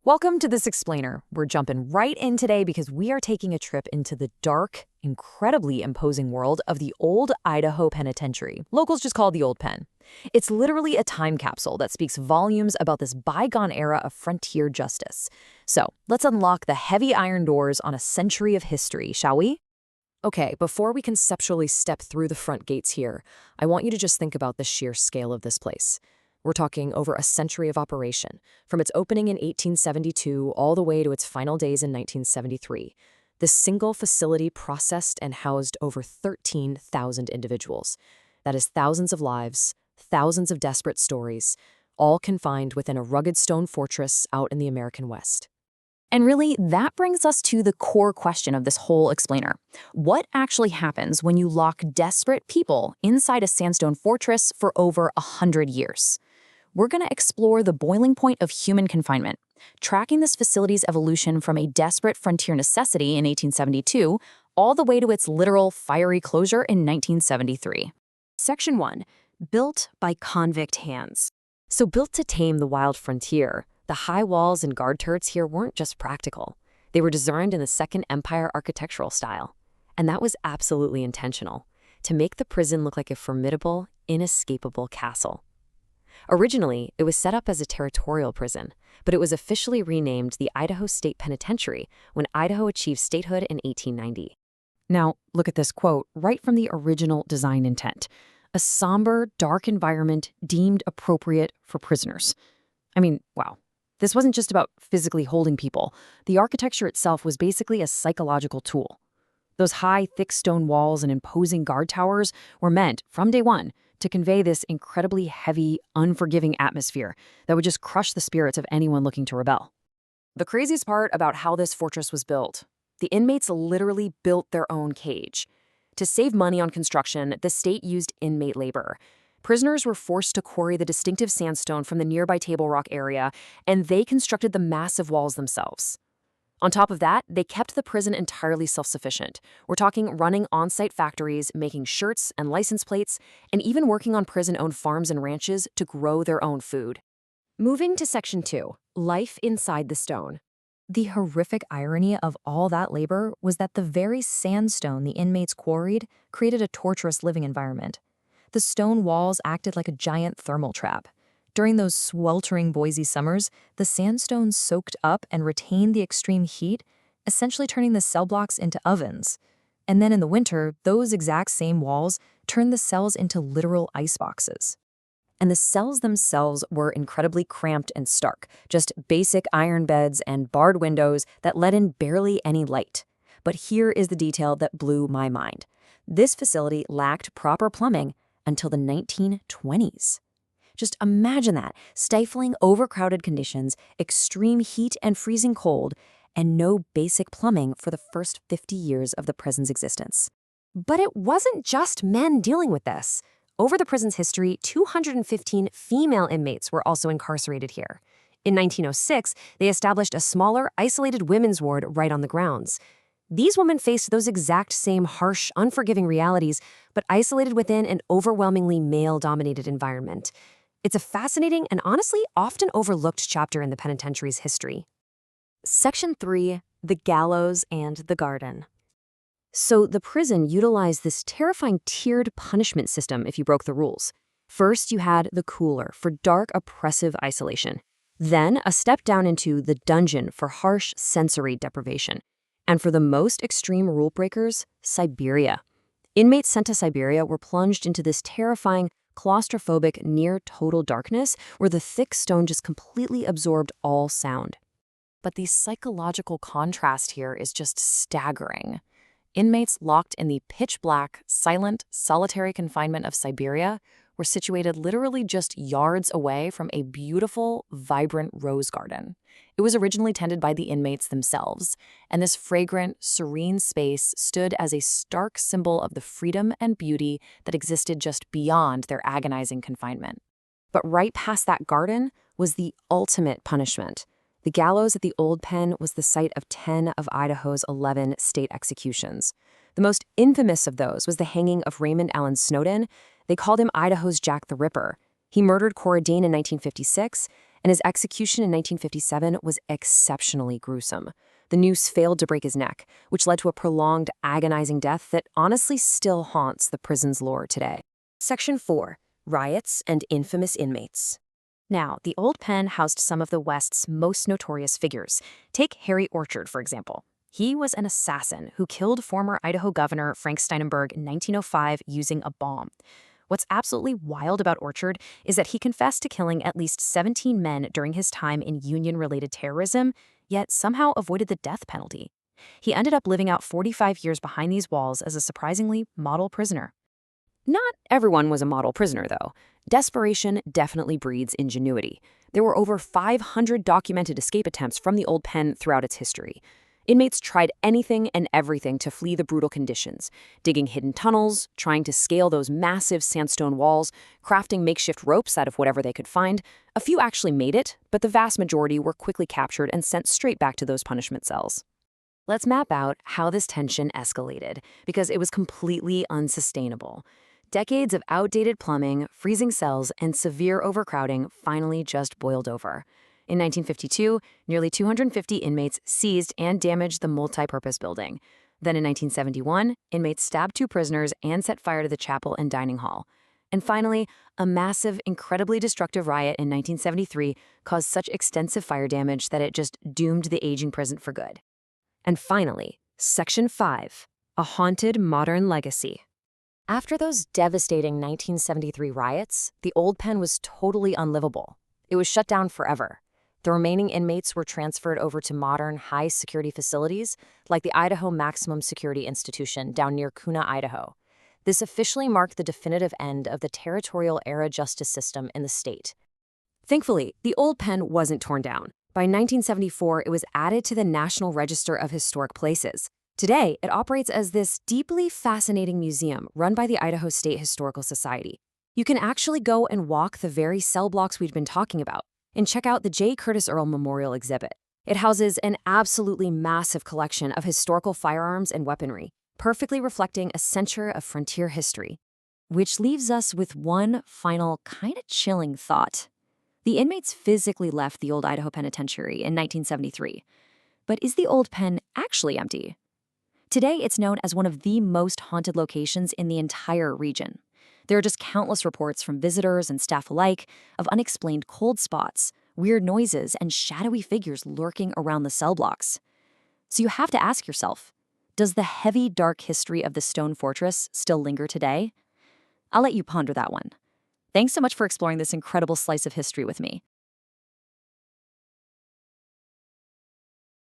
Welcome to this explainer. We're jumping right in today because we are taking a trip into the dark, incredibly imposing world of the Old Idaho Penitentiary. Locals just call it the Old Pen. It's literally a time capsule that speaks volumes about this bygone era of frontier justice. So let's unlock the heavy iron doors on a century of history, shall we? Okay, before we conceptually step through the front gates here, I want you to just think about the sheer scale of this place. We're talking over a century of operation, from its opening in 1872 all the way to its final days in 1973. This single facility processed and housed over 13,000 individuals. That is thousands of lives, thousands of desperate stories, all confined within a rugged stone fortress out in the American West. And really, that brings us to the core question of this whole explainer. What actually happens when you lock desperate people inside a sandstone fortress for over 100 years? We're going to explore the boiling point of human confinement, tracking this facility's evolution from a desperate frontier necessity in 1872 all the way to its literal fiery closure in 1973. Section 1. Built by convict hands. So built to tame the wild frontier, the high walls and guard turrets here weren't just practical. They were designed in the Second Empire architectural style. And that was absolutely intentional, to make the prison look like a formidable, inescapable castle. Originally, it was set up as a territorial prison, but it was officially renamed the Idaho State Penitentiary when Idaho achieved statehood in 1890. Now, look at this quote right from the original design intent. A somber, dark environment deemed appropriate for prisoners. I mean, wow. This wasn't just about physically holding people. The architecture itself was basically a psychological tool. Those high, thick stone walls and imposing guard towers were meant, from day one, to convey this incredibly heavy, unforgiving atmosphere that would just crush the spirits of anyone looking to rebel. The craziest part about how this fortress was built, the inmates literally built their own cage. To save money on construction, the state used inmate labor. Prisoners were forced to quarry the distinctive sandstone from the nearby Table Rock area, and they constructed the massive walls themselves. On top of that, they kept the prison entirely self-sufficient. We're talking running on-site factories, making shirts and license plates, and even working on prison-owned farms and ranches to grow their own food. Moving to Section 2. Life inside the stone. The horrific irony of all that labor was that the very sandstone the inmates quarried created a torturous living environment. The stone walls acted like a giant thermal trap. During those sweltering Boise summers, the sandstone soaked up and retained the extreme heat, essentially turning the cell blocks into ovens. And then in the winter, those exact same walls turned the cells into literal iceboxes. And the cells themselves were incredibly cramped and stark, just basic iron beds and barred windows that let in barely any light. But here is the detail that blew my mind. This facility lacked proper plumbing until the 1920s. Just imagine that, stifling, overcrowded conditions, extreme heat and freezing cold, and no basic plumbing for the first 50 years of the prison's existence. But it wasn't just men dealing with this. Over the prison's history, 215 female inmates were also incarcerated here. In 1906, they established a smaller, isolated women's ward right on the grounds. These women faced those exact same harsh, unforgiving realities, but isolated within an overwhelmingly male-dominated environment. It's a fascinating and honestly often overlooked chapter in the penitentiary's history. Section 3. The Gallows and the Garden. So the prison utilized this terrifying tiered punishment system if you broke the rules. First, you had the cooler for dark, oppressive isolation. Then, a step down into the dungeon for harsh sensory deprivation. And for the most extreme rule breakers, Siberia. Inmates sent to Siberia were plunged into this terrifying, claustrophobic, near-total darkness where the thick stone just completely absorbed all sound. But the psychological contrast here is just staggering. Inmates locked in the pitch-black, silent, solitary confinement of Siberia were situated literally just yards away from a beautiful, vibrant rose garden. It was originally tended by the inmates themselves, and this fragrant, serene space stood as a stark symbol of the freedom and beauty that existed just beyond their agonizing confinement. But right past that garden was the ultimate punishment. The gallows at the Old Pen was the site of 10 of Idaho's 11 state executions. The most infamous of those was the hanging of Raymond Allen Snowden. They called him Idaho's Jack the Ripper. He murdered Cora Dane in 1956, and his execution in 1957 was exceptionally gruesome. The noose failed to break his neck, which led to a prolonged, agonizing death that honestly still haunts the prison's lore today. Section 4. Riots and Infamous Inmates. Now, the Old Pen housed some of the West's most notorious figures. Take Harry Orchard, for example. He was an assassin who killed former Idaho Governor Frank Steinenberg in 1905 using a bomb. What's absolutely wild about Orchard is that he confessed to killing at least 17 men during his time in Union-related terrorism, yet somehow avoided the death penalty. He ended up living out 45 years behind these walls as a surprisingly model prisoner. Not everyone was a model prisoner, though. Desperation definitely breeds ingenuity. There were over 500 documented escape attempts from the Old Pen throughout its history. Inmates tried anything and everything to flee the brutal conditions, digging hidden tunnels, trying to scale those massive sandstone walls, crafting makeshift ropes out of whatever they could find. A few actually made it, but the vast majority were quickly captured and sent straight back to those punishment cells. Let's map out how this tension escalated, because it was completely unsustainable. Decades of outdated plumbing, freezing cells, and severe overcrowding finally just boiled over. In 1952, nearly 250 inmates seized and damaged the multi-purpose building. Then in 1971, inmates stabbed 2 prisoners and set fire to the chapel and dining hall. And finally, a massive, incredibly destructive riot in 1973 caused such extensive fire damage that it just doomed the aging prison for good. And finally, Section 5, a haunted modern legacy. After those devastating 1973 riots, the Old Pen was totally unlivable. It was shut down forever. The remaining inmates were transferred over to modern, high-security facilities like the Idaho Maximum Security Institution down near Kuna, Idaho. This officially marked the definitive end of the territorial era justice system in the state. Thankfully, the Old Pen wasn't torn down. By 1974, it was added to the National Register of Historic Places. Today, it operates as this deeply fascinating museum run by the Idaho State Historical Society. You can actually go and walk the very cell blocks we've been talking about and check out the J. Curtis Earl Memorial Exhibit. It houses an absolutely massive collection of historical firearms and weaponry, perfectly reflecting a century of frontier history. Which leaves us with one final kind of chilling thought. The inmates physically left the Old Idaho Penitentiary in 1973. But is the Old Pen actually empty? Today, it's known as one of the most haunted locations in the entire region. There are just countless reports from visitors and staff alike of unexplained cold spots, weird noises, and shadowy figures lurking around the cell blocks. So you have to ask yourself, does the heavy, dark history of the stone fortress still linger today? I'll let you ponder that one. Thanks so much for exploring this incredible slice of history with me.